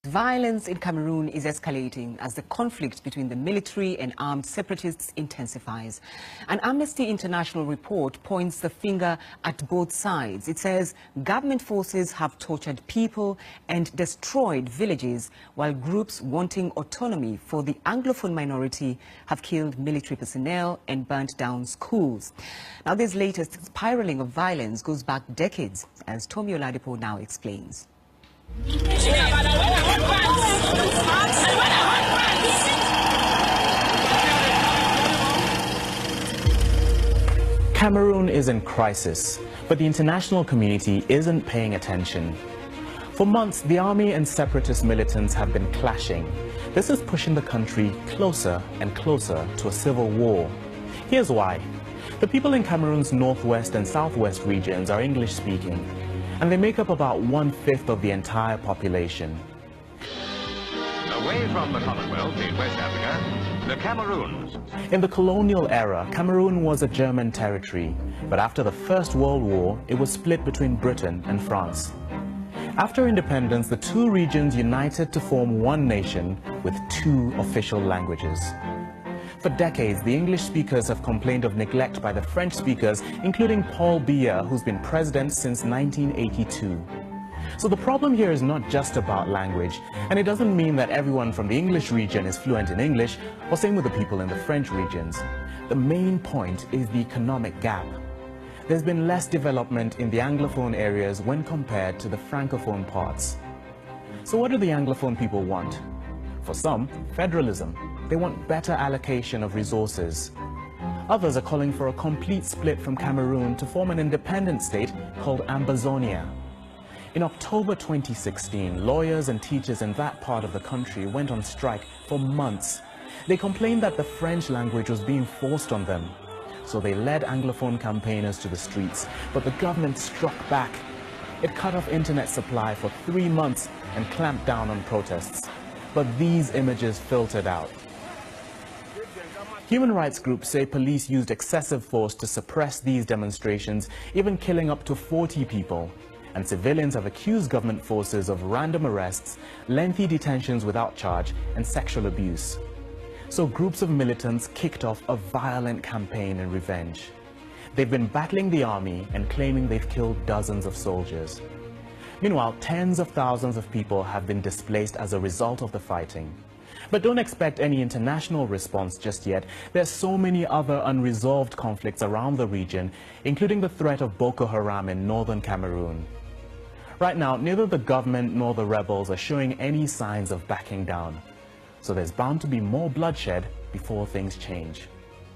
Violence in Cameroon is escalating as the conflict between the military and armed separatists intensifies. An Amnesty International report points the finger at both sides. It says government forces have tortured people and destroyed villages, while groups wanting autonomy for the Anglophone minority have killed military personnel and burnt down schools. Now, this latest spiraling of violence goes back decades, as Tommy Oladipo now explains. Cameroon is in crisis, but the international community isn't paying attention. For months, the army and separatist militants have been clashing. This is pushing the country closer and closer to a civil war. Here's why. The people in Cameroon's northwest and southwest regions are English-speaking, and they make up about 1/5 of the entire population. Away from the Commonwealth in West Africa, the Cameroons. In the colonial era, Cameroon was a German territory, but after the First World War, it was split between Britain and France. After independence, the two regions united to form one nation with two official languages. For decades, the English speakers have complained of neglect by the French speakers, including Paul Biya, who's been president since 1982. So the problem here is not just about language, and it doesn't mean that everyone from the English region is fluent in English, or same with the people in the French regions. The main point is the economic gap. There's been less development in the Anglophone areas when compared to the Francophone parts. So what do the Anglophone people want? For some, federalism. They want better allocation of resources. Others are calling for a complete split from Cameroon to form an independent state called Ambazonia. In October 2016, lawyers and teachers in that part of the country went on strike for months. They complained that the French language was being forced on them. So they led Anglophone campaigners to the streets, but the government struck back. It cut off internet supply for 3 months and clamped down on protests. But these images filtered out. Human rights groups say police used excessive force to suppress these demonstrations, even killing up to 40 people. And civilians have accused government forces of random arrests, lengthy detentions without charge, and sexual abuse. So groups of militants kicked off a violent campaign in revenge. They've been battling the army and claiming they've killed dozens of soldiers. Meanwhile, tens of thousands of people have been displaced as a result of the fighting. But don't expect any international response just yet. There's so many other unresolved conflicts around the region, including the threat of Boko Haram in northern Cameroon. Right now, neither the government nor the rebels are showing any signs of backing down. So there's bound to be more bloodshed before things change.